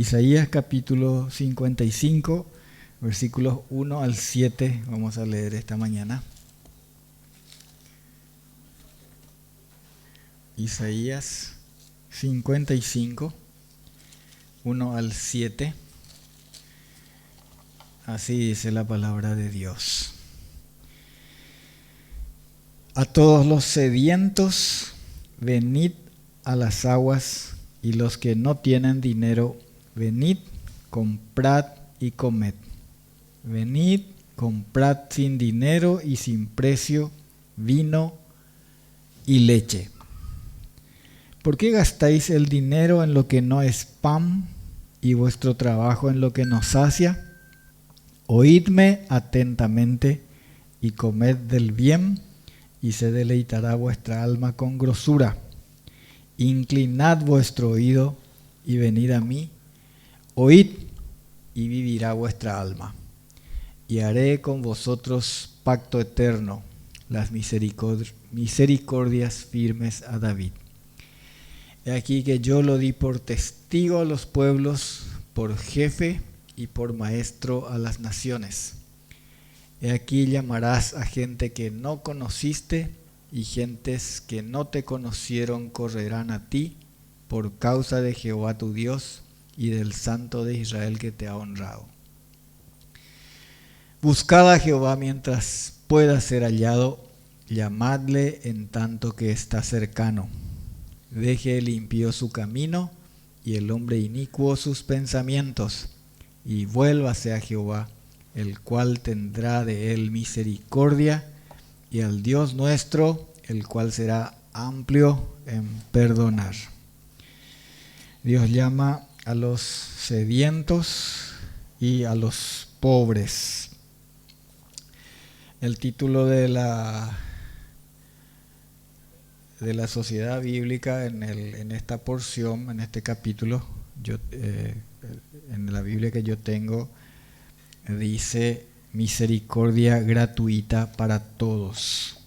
Isaías capítulo 55, versículos 1 al 7, vamos a leer esta mañana. Isaías 55, 1 al 7. Así dice la palabra de Dios. A todos los sedientos, venid a las aguas, y los que no tienen dinero, venid, comprad y comed. Venid, comprad sin dinero y sin precio vino y leche. ¿Por qué gastáis el dinero en lo que no es pan y vuestro trabajo en lo que no sacia? Oídme atentamente y comed del bien, y se deleitará vuestra alma con grosura. Inclinad vuestro oído y venid a mí. Oíd y vivirá vuestra alma. Y haré con vosotros pacto eterno, las misericordias firmes a David. He aquí que yo lo di por testigo a los pueblos, por jefe y por maestro a las naciones. He aquí llamarás a gente que no conociste, y gentes que no te conocieron correrán a ti por causa de Jehová tu Dios y del Santo de Israel que te ha honrado. Buscad a Jehová mientras pueda ser hallado, llamadle en tanto que está cercano. Deje el impío su camino y el hombre inicuo sus pensamientos, y vuélvase a Jehová, el cual tendrá de él misericordia, y al Dios nuestro, el cual será amplio en perdonar. Dios llama a los sedientos y a los pobres. El título de la sociedad bíblica en esta porción, en este capítulo, en la Biblia que yo tengo, dice misericordia gratuita para todos.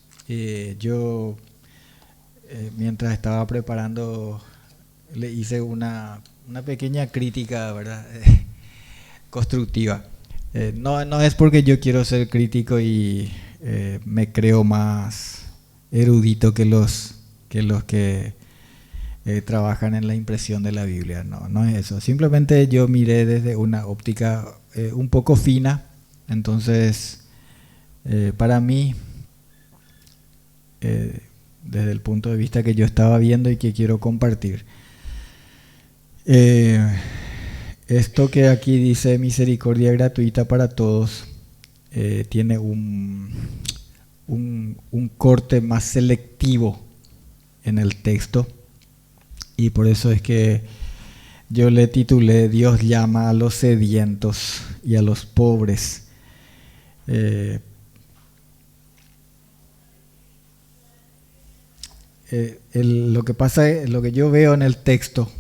Mientras estaba preparando, le hice una pequeña crítica, ¿verdad? Constructiva. No es porque yo quiero ser crítico y me creo más erudito que los que trabajan en la impresión de la Biblia. No es eso. Simplemente yo miré desde una óptica un poco fina. Entonces, para mí, desde el punto de vista que yo estaba viendo y que quiero compartir, esto que aquí dice misericordia gratuita para todos, tiene un corte más selectivo en el texto, y por eso es que yo le titulé Dios llama a los sedientos y a los pobres. Lo que pasa, lo que yo veo en el texto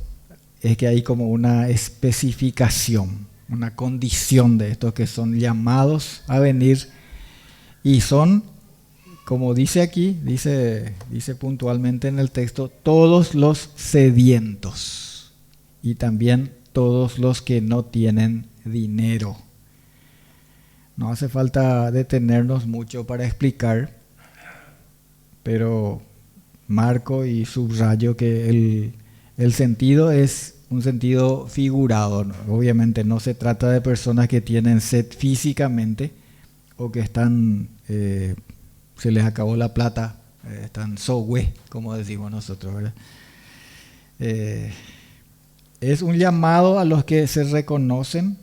es que hay como una especificación, una condición de estos que son llamados a venir, y son, como dice aquí, dice puntualmente en el texto, todos los sedientos y también todos los que no tienen dinero. No hace falta detenernos mucho para explicar, pero marco y subrayo que el sentido es un sentido figurado, ¿no? Obviamente no se trata de personas que tienen sed físicamente o que están, se les acabó la plata, están sohue, como decimos nosotros, ¿verdad? Es un llamado a los que se reconocen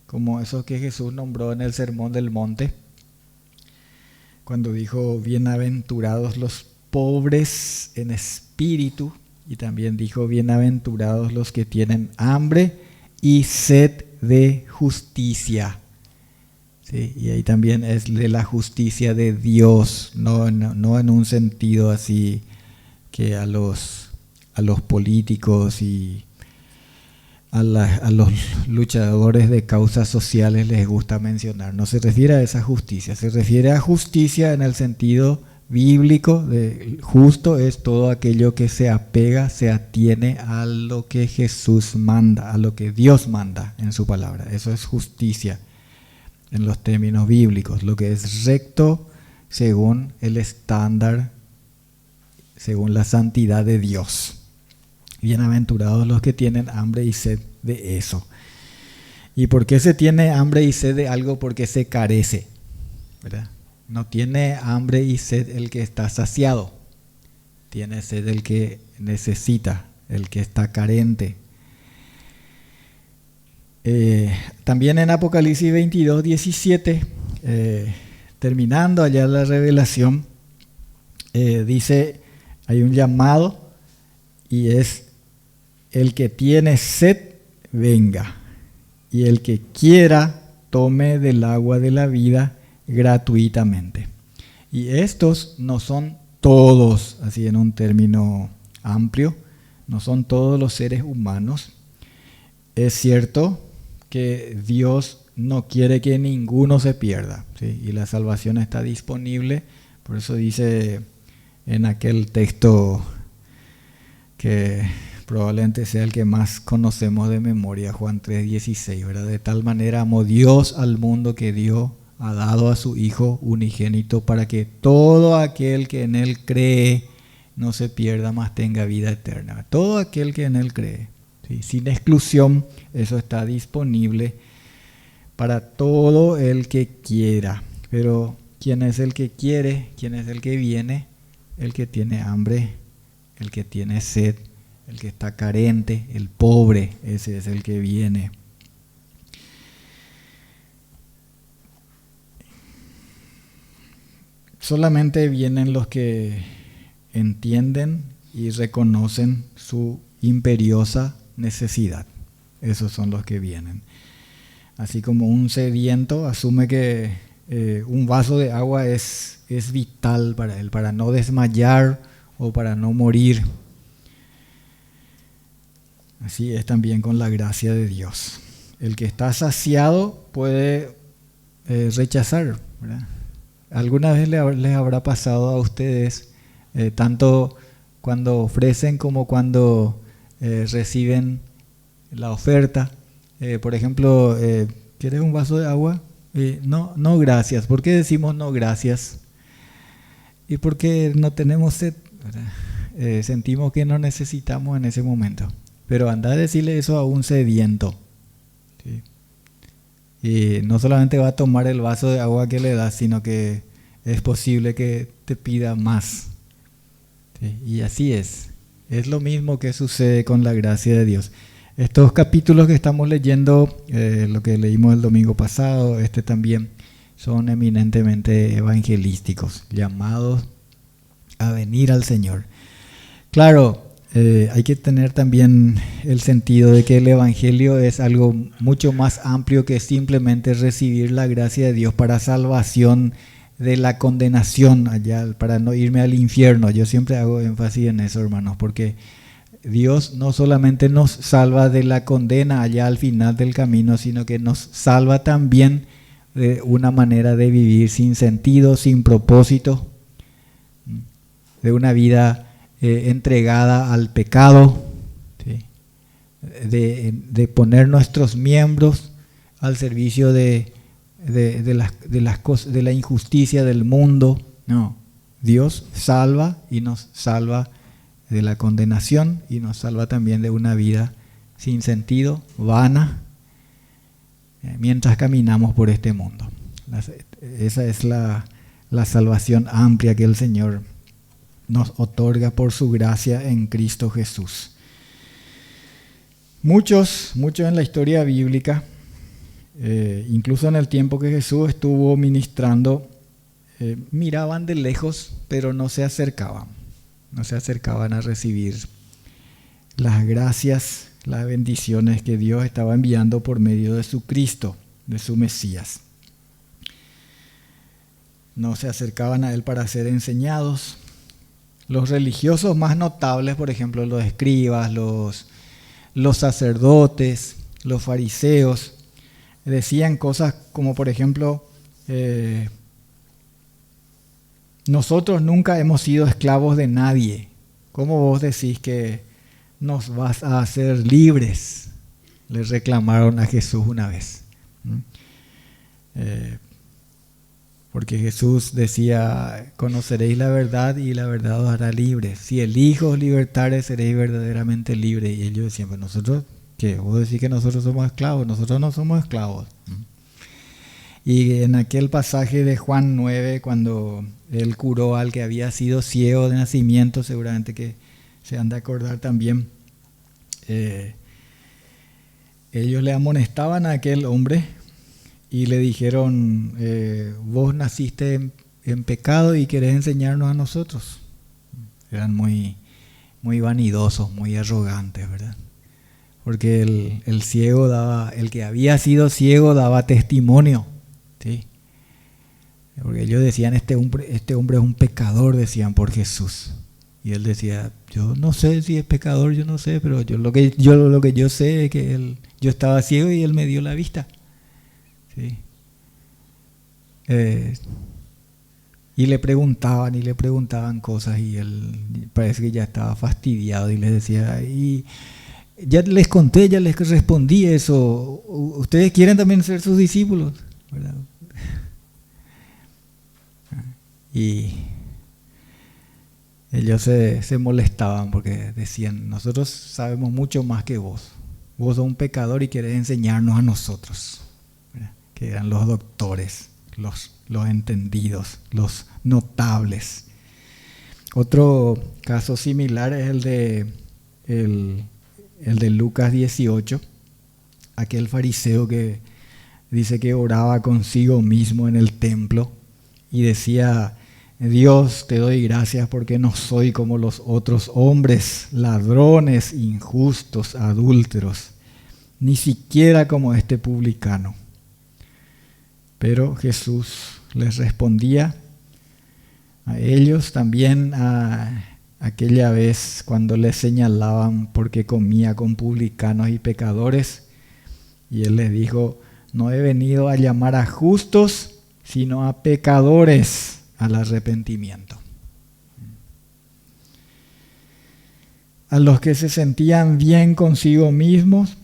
como esos que Jesús nombró en el Sermón del Monte, cuando dijo bienaventurados los pobres en espíritu, y también dijo bienaventurados los que tienen hambre y sed de justicia. ¿Sí? Y ahí también es de la justicia de Dios, no en un sentido así que a los políticos y a los luchadores de causas sociales les gusta mencionar. No se refiere a esa justicia, se refiere a justicia en el sentido bíblico de justo es todo aquello que se apega, se atiene a lo que Jesús manda, a lo que Dios manda en su palabra. Eso es justicia en los términos bíblicos, lo que es recto según el estándar, según la santidad de Dios. Bienaventurados los que tienen hambre y sed de eso. ¿Y por qué se tiene hambre y sed de algo? Porque se carece, ¿verdad? No tiene hambre y sed el que está saciado. Tiene sed el que necesita, el que está carente. También en Apocalipsis 22, 17, terminando allá la revelación, dice, hay un llamado y es: el que tiene sed, venga, y el que quiera, tome del agua de la vida gratuitamente. Y estos no son todos, así en un término amplio, no son todos los seres humanos. Es cierto que Dios no quiere que ninguno se pierda, ¿sí? Y la salvación está disponible. Por eso dice en aquel texto que probablemente sea el que más conocemos de memoria, Juan 3:16, ¿verdad? De tal manera amó Dios al mundo que ha dado a su Hijo unigénito, para que todo aquel que en Él cree no se pierda, mas tenga vida eterna. Todo aquel que en Él cree, ¿sí? Sin exclusión, eso está disponible para todo el que quiera. Pero ¿quién es el que quiere? ¿Quién es el que viene? El que tiene hambre, el que tiene sed, el que está carente, el pobre, ese es el que viene. Solamente vienen los que entienden y reconocen su imperiosa necesidad. Esos son los que vienen. Así como un sediento asume que un vaso de agua es vital para él, para no desmayar o para no morir. Así es también con la gracia de Dios. El que está saciado puede rechazar, ¿verdad? ¿Alguna vez les habrá pasado a ustedes, tanto cuando ofrecen como cuando reciben la oferta? Por ejemplo, ¿quieres un vaso de agua? No, gracias. ¿Por qué decimos no, gracias? Y porque no tenemos sed, ¿verdad? Sentimos que no necesitamos en ese momento. Pero anda a decirle eso a un sediento, ¿sí? Y no solamente va a tomar el vaso de agua que le das, sino que es posible que te pida más, ¿sí? Y así es. Es lo mismo que sucede con la gracia de Dios. Estos capítulos que estamos leyendo, lo que leímos el domingo pasado, también, son eminentemente evangelísticos, llamados a venir al Señor. Claro, hay que tener también el sentido de que el Evangelio es algo mucho más amplio que simplemente recibir la gracia de Dios para salvación de la condenación allá, para no irme al infierno. Yo siempre hago énfasis en eso, hermanos, porque Dios no solamente nos salva de la condena allá al final del camino, sino que nos salva también de una manera de vivir sin sentido, sin propósito, de una vida entregada al pecado, ¿sí? De poner nuestros miembros al servicio de las cosas, de la injusticia del mundo. No, Dios salva y nos salva de la condenación y nos salva también de una vida sin sentido, vana, mientras caminamos por este mundo. Esa es la salvación amplia que el Señor nos otorga por su gracia en Cristo Jesús. Muchos en la historia bíblica, incluso en el tiempo que Jesús estuvo ministrando, miraban de lejos, pero no se acercaban a recibir las gracias, las bendiciones que Dios estaba enviando por medio de su Cristo, de su Mesías. No se acercaban a Él para ser enseñados. Los religiosos más notables, por ejemplo, los escribas, los sacerdotes, los fariseos, decían cosas como, por ejemplo, nosotros nunca hemos sido esclavos de nadie. ¿Cómo vos decís que nos vas a hacer libres? Le reclamaron a Jesús una vez. Porque Jesús decía, conoceréis la verdad y la verdad os hará libres. Si el Hijo os libertare, seréis verdaderamente libres. Y ellos decían, pues nosotros, ¿qué? Vos decís que nosotros somos esclavos. Nosotros no somos esclavos. Y en aquel pasaje de Juan 9, cuando él curó al que había sido ciego de nacimiento, seguramente que se han de acordar también, ellos le amonestaban a aquel hombre y le dijeron, vos naciste en pecado y querés enseñarnos a nosotros. Eran muy, muy vanidosos, muy arrogantes, ¿verdad? Porque el ciego daba, el que había sido ciego daba testimonio, ¿sí? Porque ellos decían, este hombre es un pecador, decían por Jesús. Y él decía, yo no sé si es pecador, yo no sé, pero lo que yo sé es que yo estaba ciego y él me dio la vista. ¿Sí? Y le preguntaban cosas y él parece que ya estaba fastidiado y les decía, y ya les conté, ya les respondí eso, ustedes quieren también ser sus discípulos, ¿verdad? Y ellos se molestaban porque decían, nosotros sabemos mucho más que vos. Vos sos un pecador y querés enseñarnos a nosotros, ¿verdad? Que eran los doctores, los entendidos, los notables. Otro caso similar es el de Lucas 18, aquel fariseo que dice que oraba consigo mismo en el templo y decía, Dios, te doy gracias porque no soy como los otros hombres, ladrones, injustos, adúlteros, ni siquiera como este publicano. Pero Jesús les respondía a ellos también aquella vez cuando les señalaban porque comía con publicanos y pecadores, y él les dijo, no he venido a llamar a justos, sino a pecadores al arrepentimiento. A los que se sentían bien consigo mismos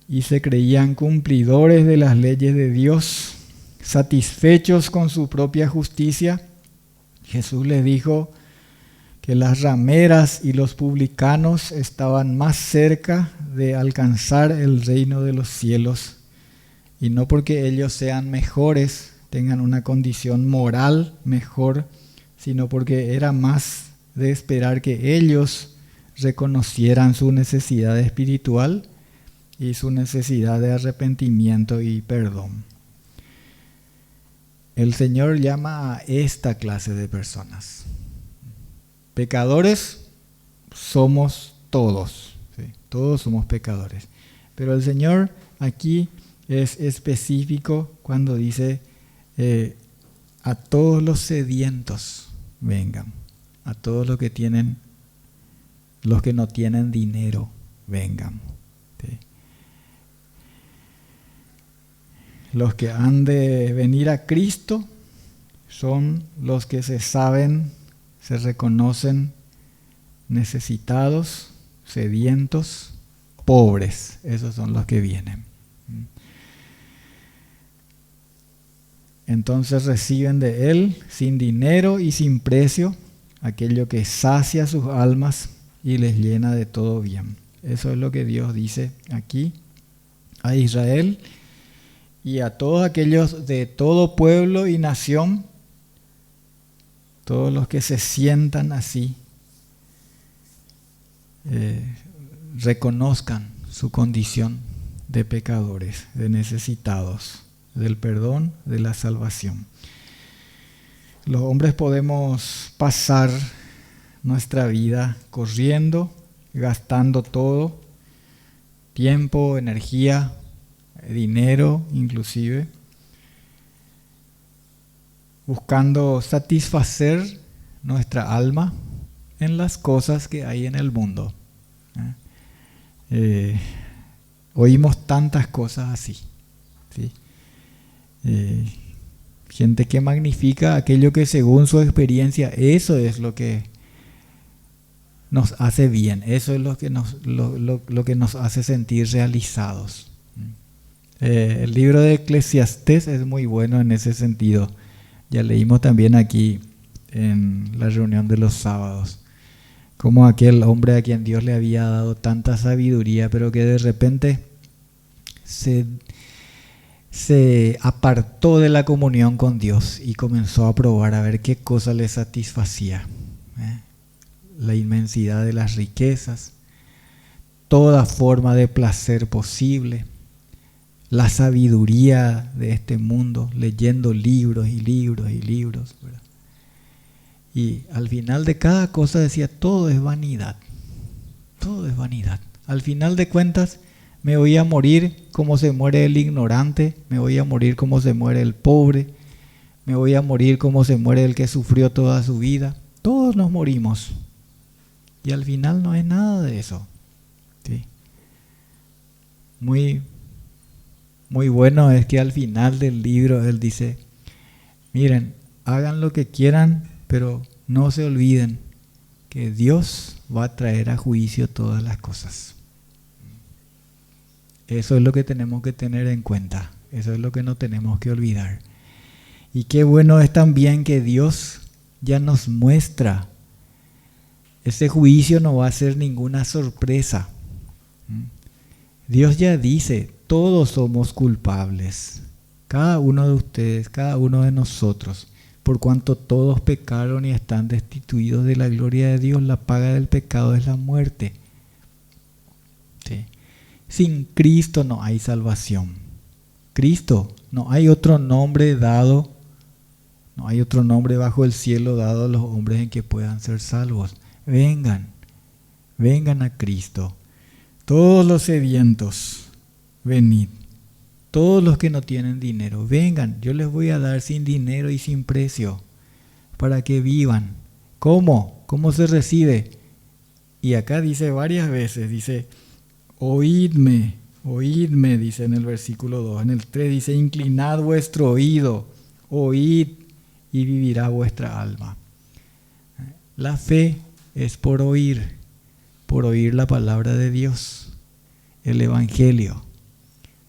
y se creían cumplidores de las leyes de Dios, satisfechos con su propia justicia, Jesús les dijo que las rameras y los publicanos estaban más cerca de alcanzar el reino de los cielos, y no porque ellos sean mejores, tengan una condición moral mejor, sino porque era más de esperar que ellos reconocieran su necesidad espiritual y su necesidad de arrepentimiento y perdón. El Señor llama a esta clase de personas. Pecadores somos todos, ¿sí? Todos somos pecadores. Pero el Señor aquí es específico cuando dice, a todos los sedientos vengan, a todos los que no tienen dinero vengan, ¿sí? Los que han de venir a Cristo son los que se reconocen necesitados, sedientos, pobres. Esos son los que vienen. Entonces reciben de Él, sin dinero y sin precio, aquello que sacia sus almas y les llena de todo bien. Eso es lo que Dios dice aquí a Israel y a todos aquellos de todo pueblo y nación, todos los que se sientan así, reconozcan su condición de pecadores, de necesitados del perdón, de la salvación. Los hombres podemos pasar nuestra vida corriendo, gastando todo, tiempo, energía, dinero inclusive, buscando satisfacer nuestra alma en las cosas que hay en el mundo. Oímos tantas cosas así, ¿sí? Gente que magnifica aquello que según su experiencia, eso es lo que nos hace bien, eso es lo que nos hace sentir realizados. El libro de Eclesiastés es muy bueno en ese sentido. Ya leímos también aquí en la reunión de los sábados, como aquel hombre a quien Dios le había dado tanta sabiduría, pero que de repente se apartó de la comunión con Dios y comenzó a probar a ver qué cosa le satisfacía. La inmensidad de las riquezas, toda forma de placer posible, la sabiduría de este mundo, leyendo libros y libros y libros, ¿verdad? Y al final de cada cosa decía, todo es vanidad, todo es vanidad. Al final de cuentas, me voy a morir como se muere el ignorante, me voy a morir como se muere el pobre, me voy a morir como se muere el que sufrió toda su vida. Todos nos morimos. Y al final no es nada de eso. ¿Sí? Muy bueno es que al final del libro él dice, miren, hagan lo que quieran, pero no se olviden que Dios va a traer a juicio todas las cosas. Eso es lo que tenemos que tener en cuenta. Eso es lo que no tenemos que olvidar. Y qué bueno es también que Dios ya nos muestra. Ese juicio no va a ser ninguna sorpresa. Dios ya dice, todos somos culpables. Cada uno de ustedes, cada uno de nosotros. Por cuanto todos pecaron y están destituidos de la gloria de Dios, la paga del pecado es la muerte. ¿Sí? Sin Cristo no hay salvación. Cristo, no hay otro nombre dado, no hay otro nombre bajo el cielo dado a los hombres en que puedan ser salvos. Vengan a Cristo. Todos los sedientos, venid. Todos los que no tienen dinero, vengan. Yo les voy a dar sin dinero y sin precio para que vivan. ¿Cómo? ¿Cómo se recibe? Y acá dice varias veces, dice, oídme, dice en el versículo 2. En el 3 dice, inclinad vuestro oído, oíd y vivirá vuestra alma. La fe es por oír la palabra de Dios, el Evangelio,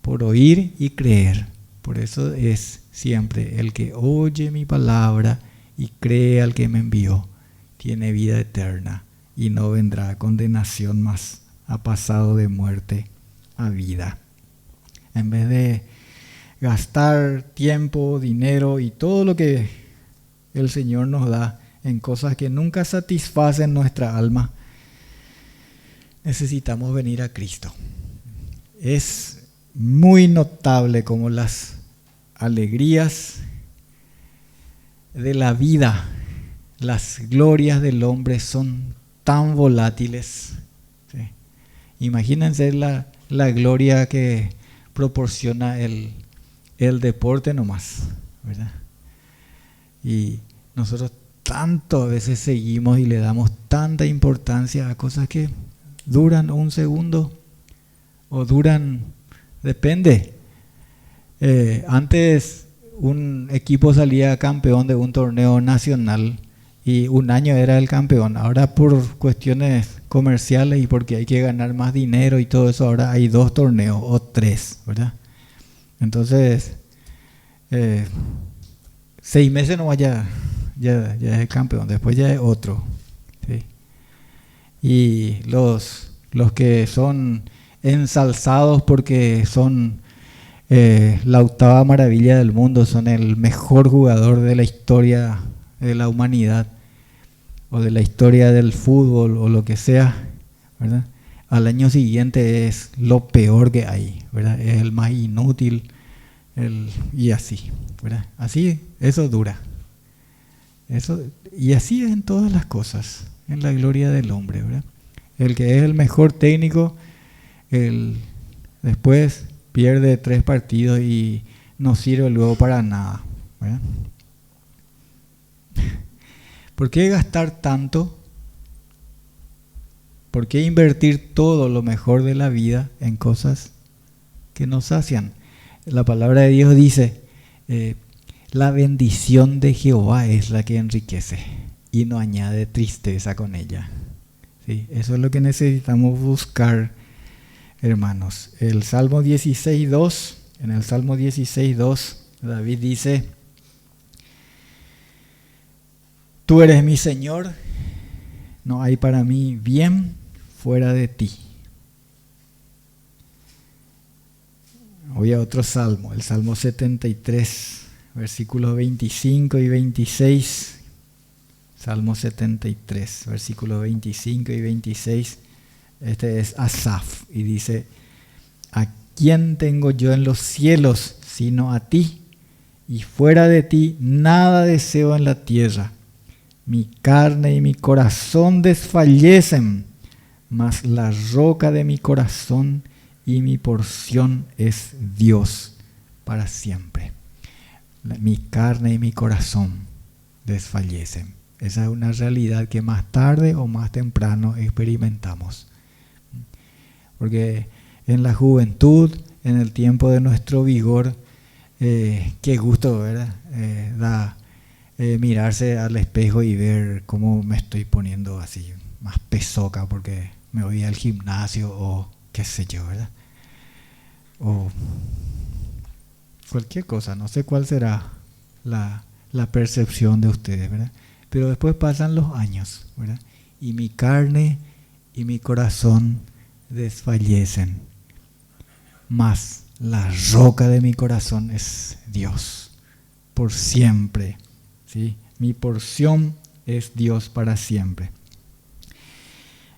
por oír y creer. Por eso es siempre el que oye mi palabra y cree al que me envió, tiene vida eterna y no vendrá a condenación, mas ha pasado de muerte a vida. En vez de gastar tiempo, dinero y todo lo que el Señor nos da en cosas que nunca satisfacen nuestra alma, necesitamos venir a Cristo. Es muy notable como las alegrías de la vida, las glorias del hombre son tan volátiles. ¿Sí? Imagínense la gloria que proporciona el deporte nomás, ¿verdad? Y nosotros tanto a veces seguimos y le damos tanta importancia a cosas que duran un segundo o duran, depende. Antes un equipo salía campeón de un torneo nacional y un año era el campeón. Ahora por cuestiones comerciales y porque hay que ganar más dinero y todo eso, ahora hay 2 torneos o 3, ¿verdad? Entonces, 6 meses no ya es el campeón, después ya es otro. ¿Sí? Y los que son ensalzados porque son la 8ª maravilla del mundo, son el mejor jugador de la historia de la humanidad o de la historia del fútbol o lo que sea, ¿verdad? Al año siguiente es lo peor que hay, ¿verdad? Es el más inútil y así, ¿verdad? Así, eso dura. Y así es en todas las cosas, en la gloria del hombre, ¿verdad? El que es el mejor técnico, después pierde 3 partidos y no sirve luego para nada, ¿verdad? ¿Por qué gastar tanto? ¿Por qué invertir todo lo mejor de la vida en cosas que nos sacian? La palabra de Dios dice, La bendición de Jehová es la que enriquece y no añade tristeza con ella. ¿Sí? Eso es lo que necesitamos buscar, hermanos. El Salmo 16:2, en el Salmo 16:2, David dice: Tú eres mi Señor, no hay para mí bien fuera de ti. Voy a otro salmo, el Salmo 73, versículos 25 y 26. Salmo 73, versículos 25 y 26. Este es Asaf y dice: ¿A quién tengo yo en los cielos sino a ti? Y fuera de ti nada deseo en la tierra. Mi carne y mi corazón desfallecen, mas la roca de mi corazón y mi porción es Dios para siempre. Mi carne y mi corazón desfallecen. Esa es una realidad que más tarde o más temprano experimentamos. Porque en la juventud, en el tiempo de nuestro vigor, qué gusto, ¿verdad? Da mirarse al espejo y ver cómo me estoy poniendo así, más pesoca porque me voy al gimnasio o qué sé yo, ¿verdad? O cualquier cosa, no sé cuál será la percepción de ustedes, ¿verdad? Pero después pasan los años, ¿verdad? Y mi carne y mi corazón desfallecen, mas la roca de mi corazón es Dios por siempre, ¿sí? Mi porción es Dios para siempre.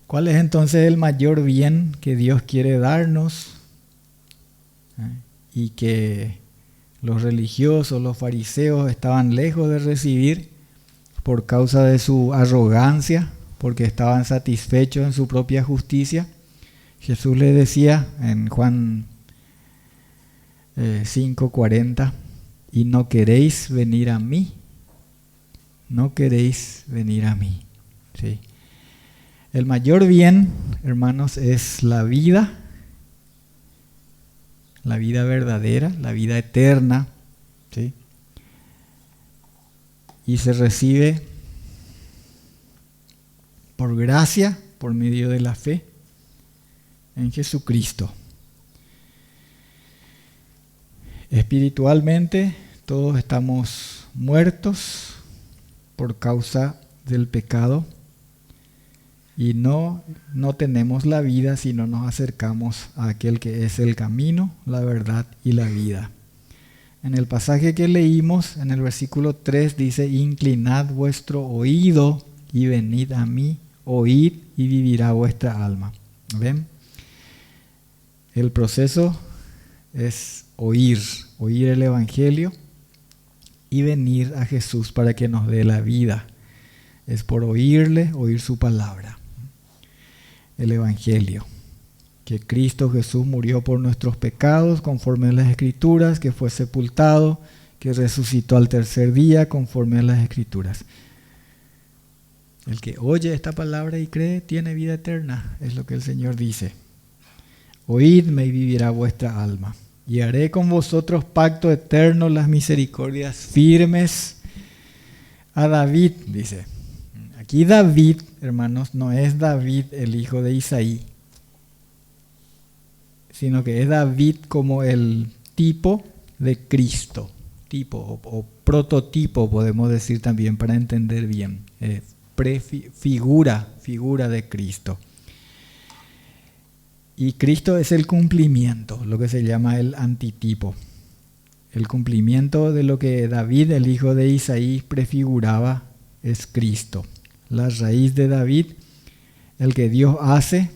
¿Cuál es entonces el mayor bien que Dios quiere darnos? Y que los religiosos, los fariseos estaban lejos de recibir por causa de su arrogancia, porque estaban satisfechos en su propia justicia. Jesús les decía en Juan 5:40: y no queréis venir a mí, no queréis venir a mí. ¿Sí? El mayor bien, hermanos, es la vida verdadera, la vida eterna, ¿sí? Y se recibe por gracia, por medio de la fe en Jesucristo. Espiritualmente, todos estamos muertos por causa del pecado y no tenemos la vida si no nos acercamos a aquel que es el camino, la verdad y la vida. En el pasaje que leímos, en el versículo 3 dice: inclinad vuestro oído y venid a mí, oíd y vivirá vuestra alma. ¿Ven? El proceso es oír el Evangelio y venir a Jesús para que nos dé la vida. Es por oírle, oír su palabra. El Evangelio. Que Cristo Jesús murió por nuestros pecados conforme a las Escrituras, que fue sepultado, que resucitó al tercer día conforme a las Escrituras. El que oye esta palabra y cree tiene vida eterna, es lo que el Señor dice. Oídme y vivirá vuestra alma. Y haré con vosotros pacto eterno, las misericordias firmes. A David, dice. Aquí David, hermanos, no es David el hijo de Isaí, sino que es David como el tipo de Cristo, tipo o prototipo, podemos decir también para entender bien, figura de Cristo. Y Cristo es el cumplimiento, lo que se llama el antitipo. El cumplimiento de lo que David, el hijo de Isaí, prefiguraba es Cristo. La raíz de David, el que Dios hace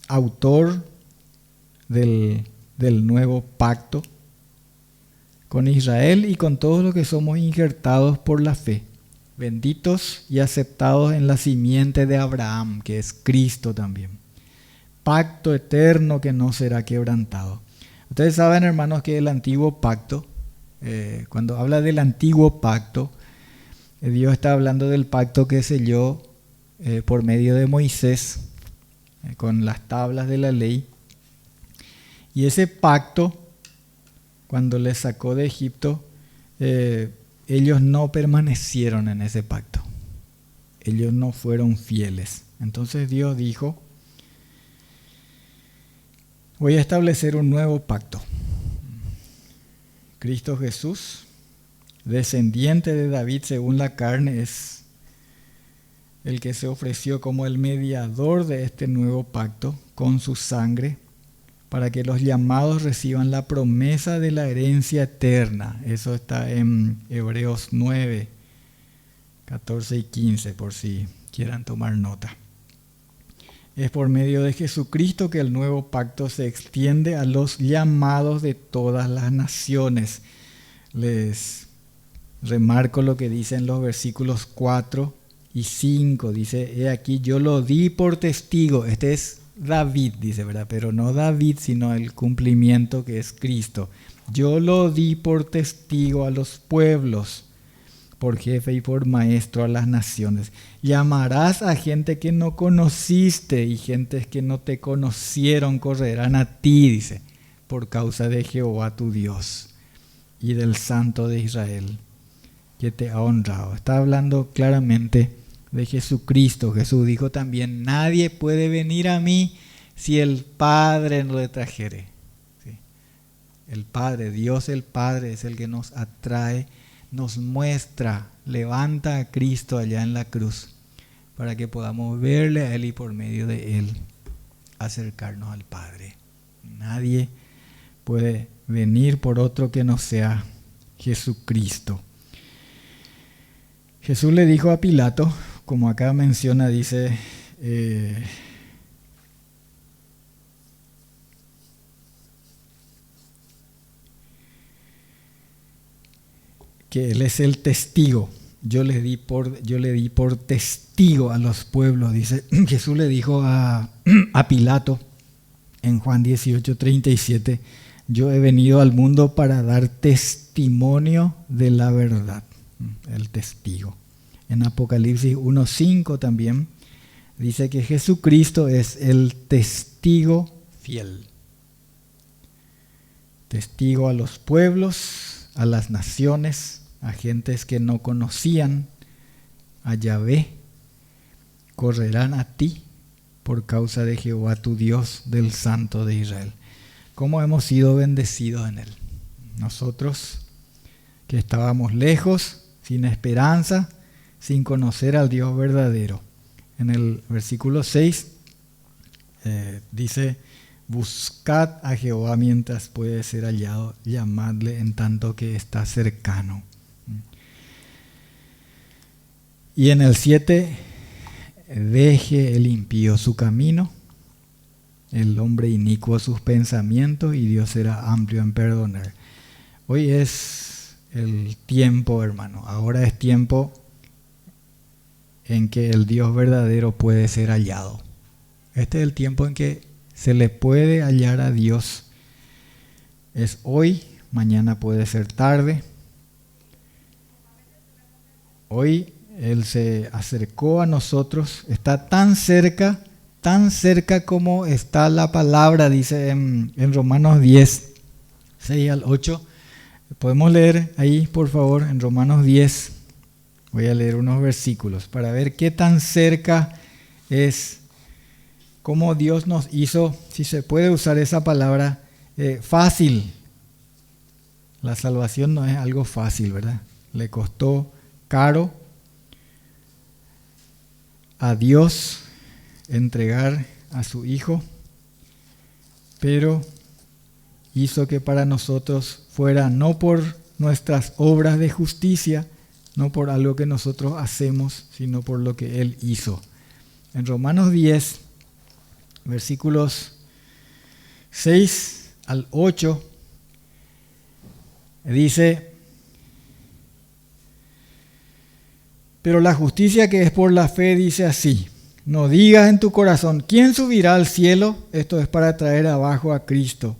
autor del nuevo pacto con Israel y con todos los que somos injertados por la fe, benditos y aceptados en la simiente de Abraham, que es Cristo también. Pacto eterno que no será quebrantado. Ustedes saben, hermanos, que el antiguo pacto, cuando habla del antiguo pacto, Dios está hablando del pacto que selló por medio de Moisés con las tablas de la ley. Y ese pacto, cuando les sacó de Egipto, ellos no permanecieron en ese pacto. Ellos no fueron fieles. Entonces Dios dijo, voy a establecer un nuevo pacto. Cristo Jesús, descendiente de David según la carne, es el que se ofreció como el mediador de este nuevo pacto con su sangre, para que los llamados reciban la promesa de la herencia eterna. Eso está en Hebreos 9, 14 y 15, por si quieran tomar nota. Es por medio de Jesucristo que el nuevo pacto se extiende a los llamados de todas las naciones. Les remarco lo que dicen los versículos 4 y 5. Dice, he aquí yo lo di por testigo. Este es David, dice, ¿verdad? Pero no David, sino el cumplimiento que es Cristo. Yo lo di por testigo a los pueblos, por jefe y por maestro a las naciones. Llamarás a gente que no conociste, y gentes que no te conocieron correrán a ti, dice, por causa de Jehová tu Dios y del Santo de Israel, que te ha honrado. Está hablando claramente de Jesucristo. Jesús dijo también, nadie puede venir a mí si el Padre no le trajere. ¿Sí? El Padre, Dios el Padre es el que nos atrae, nos muestra, levanta a Cristo allá en la cruz para que podamos verle a Él y por medio de Él acercarnos al Padre. Nadie puede venir por otro que no sea Jesucristo. Jesús le dijo a Pilato, como acá menciona, dice, que Él es el testigo. Yo le di por testigo a los pueblos, dice. Jesús le dijo a Pilato en Juan 18:37, yo he venido al mundo para dar testimonio de la verdad. El testigo. En Apocalipsis 1:5 también dice que Jesucristo es el testigo fiel. Testigo a los pueblos, a las naciones, a gentes que no conocían a Yahvé, correrán a ti por causa de Jehová tu Dios, del Santo de Israel. ¿Cómo hemos sido bendecidos en Él? Nosotros que estábamos lejos, sin esperanza, sin conocer al Dios verdadero. En el versículo 6 dice, buscad a Jehová mientras puede ser hallado, llamadle en tanto que está cercano. Y en el 7, deje el impío su camino, el hombre inicuo sus pensamientos, y Dios será amplio en perdonar. Hoy es el tiempo, hermano. Ahora es tiempo en que el Dios verdadero puede ser hallado. Este es el tiempo en que se le puede hallar a Dios. Es hoy, mañana puede ser tarde. Hoy Él se acercó a nosotros, está tan cerca como está la palabra, dice en Romanos 10, 6 al 8. Podemos leer ahí, por favor, en Romanos 10. Voy a leer unos versículos para ver qué tan cerca es, cómo Dios nos hizo, si se puede usar esa palabra, fácil. La salvación no es algo fácil, ¿verdad? Le costó caro a Dios entregar a su Hijo, pero hizo que para nosotros fuera no por nuestras obras de justicia, no por algo que nosotros hacemos, sino por lo que Él hizo. En Romanos 10, versículos 6 al 8, dice, pero la justicia que es por la fe dice así, no digas en tu corazón, ¿quién subirá al cielo? Esto es para traer abajo a Cristo.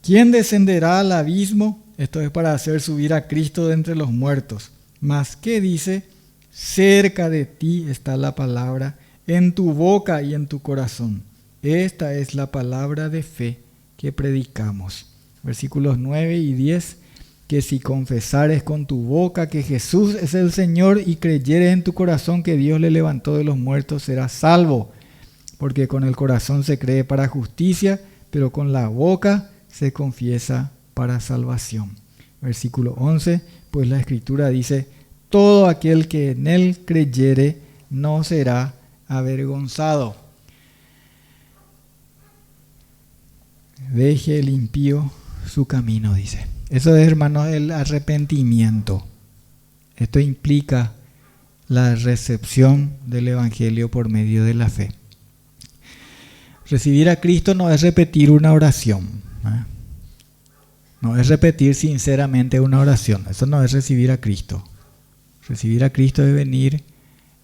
¿Quién descenderá al abismo? Esto es para hacer subir a Cristo de entre los muertos. Mas, ¿qué dice? Cerca de ti está la palabra, en tu boca y en tu corazón. Esta es la palabra de fe que predicamos. Versículos 9 y 10, que si confesares con tu boca que Jesús es el Señor y creyeres en tu corazón que Dios le levantó de los muertos, serás salvo. Porque con el corazón se cree para justicia, pero con la boca se confiesa para salvación. Versículo 11, pues la Escritura dice, todo aquel que en él creyere no será avergonzado. Deje el impío su camino, dice. Eso es, hermanos, el arrepentimiento. Esto implica la recepción del Evangelio por medio de la fe. Recibir a Cristo no es repetir una oración. No es repetir sinceramente una oración. Eso no es recibir a Cristo. Recibir a Cristo es venir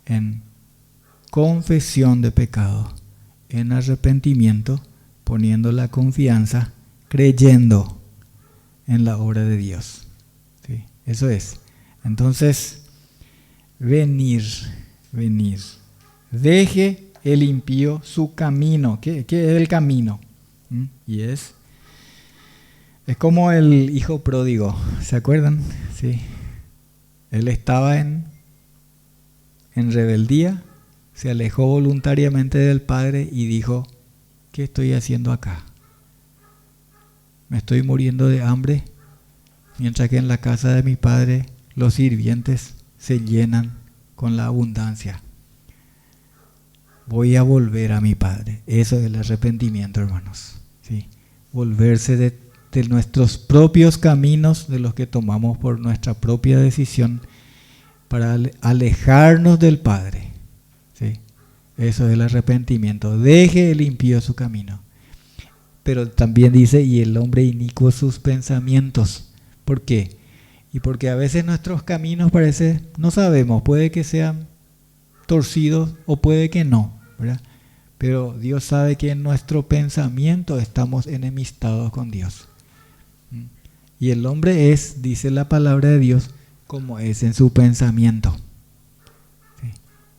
en confesión de pecado, en arrepentimiento, poniendo la confianza, creyendo en la obra de Dios. ¿Sí? Eso es. Entonces, venir. Deje el impío su camino. ¿Qué es el camino? Y es como el hijo pródigo. ¿Se acuerdan? Sí. Él estaba en rebeldía, se alejó voluntariamente del Padre y dijo, ¿qué estoy haciendo acá? Me estoy muriendo de hambre, mientras que en la casa de mi Padre los sirvientes se llenan con la abundancia. Voy a volver a mi Padre. Eso es el arrepentimiento, hermanos. ¿Sí? Volverse de nuestros propios caminos, de los que tomamos por nuestra propia decisión, para alejarnos del Padre. ¿Sí? Eso es el arrepentimiento. Deje el impío su camino. Pero también dice, y el hombre inicuo sus pensamientos. ¿Por qué? Y porque a veces nuestros caminos parece, no sabemos, puede que sean torcidos o puede que no, ¿verdad? Pero Dios sabe que en nuestro pensamiento estamos enemistados con Dios. Y el hombre es, dice la palabra de Dios, como es en su pensamiento. ¿Sí?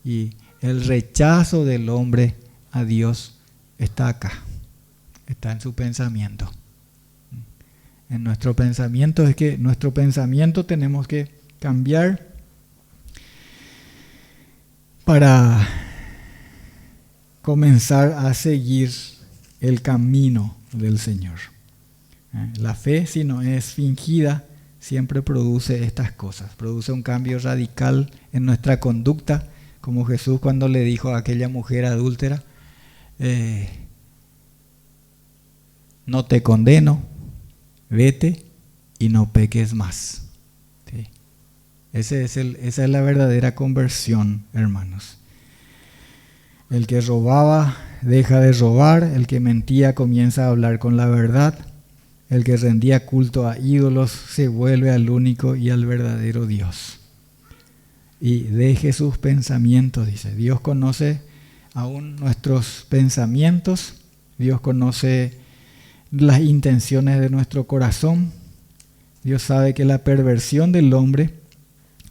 Y el rechazo del hombre a Dios está acá, está en su pensamiento. En nuestro pensamiento, es que nuestro pensamiento tenemos que cambiar para comenzar a seguir el camino del Señor. La fe, si no es fingida, siempre produce estas cosas. Produce un cambio radical en nuestra conducta, como Jesús cuando le dijo a aquella mujer adúltera, no te condeno, vete y no peques más. ¿Sí? Esa es la verdadera conversión, hermanos. El que robaba deja de robar, el que mentía comienza a hablar con la verdad, el que rendía culto a ídolos se vuelve al único y al verdadero Dios. Y deje sus pensamientos, dice. Dios conoce aún nuestros pensamientos, Dios conoce las intenciones de nuestro corazón. Dios sabe que la perversión del hombre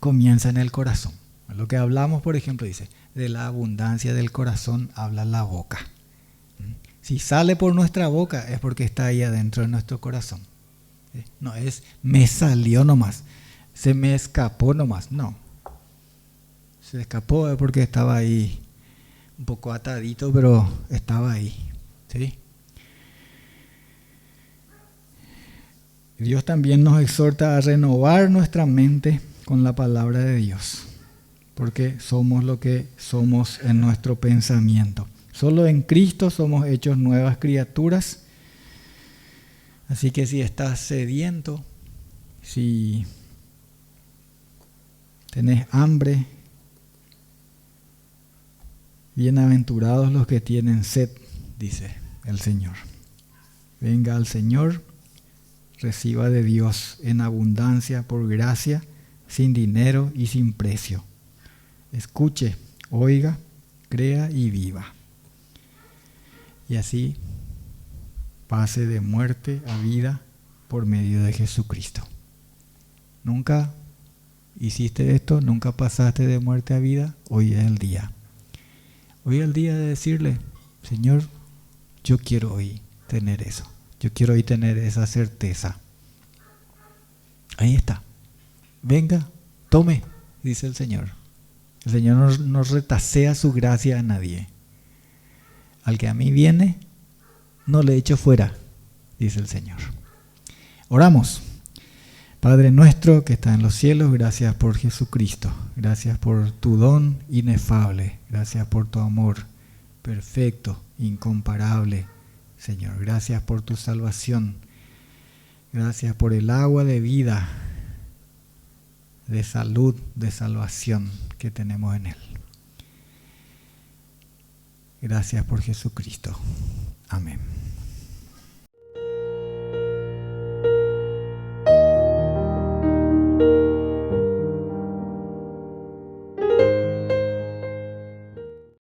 comienza en el corazón. Lo que hablamos, por ejemplo, dice, de la abundancia del corazón habla la boca. Si sale por nuestra boca es porque está ahí adentro de nuestro corazón. No es me salió nomás, se me escapó nomás, no. Se escapó es porque estaba ahí un poco atadito, pero estaba ahí. ¿Sí? Dios también nos exhorta a renovar nuestra mente con la palabra de Dios, porque somos lo que somos en nuestro pensamiento. Solo en Cristo somos hechos nuevas criaturas. Así que si estás sediento, si tenés hambre, bienaventurados los que tienen sed, dice el Señor. Venga al Señor, reciba de Dios en abundancia por gracia, sin dinero y sin precio. Escuche, oiga, crea y viva. Y así pase de muerte a vida por medio de Jesucristo. Nunca hiciste esto, nunca pasaste de muerte a vida, hoy es el día. Hoy es el día de decirle, Señor, yo quiero hoy tener eso. Yo quiero hoy tener esa certeza. Ahí está. Venga, tome, dice el Señor. El Señor no retasea su gracia a nadie. Al que a mí viene, no le echo fuera, dice el Señor. Oramos. Padre nuestro que está en los cielos, gracias por Jesucristo. Gracias por tu don inefable. Gracias por tu amor perfecto, incomparable, Señor. Gracias por tu salvación. Gracias por el agua de vida, de salud, de salvación que tenemos en Él. Gracias por Jesucristo. Amén.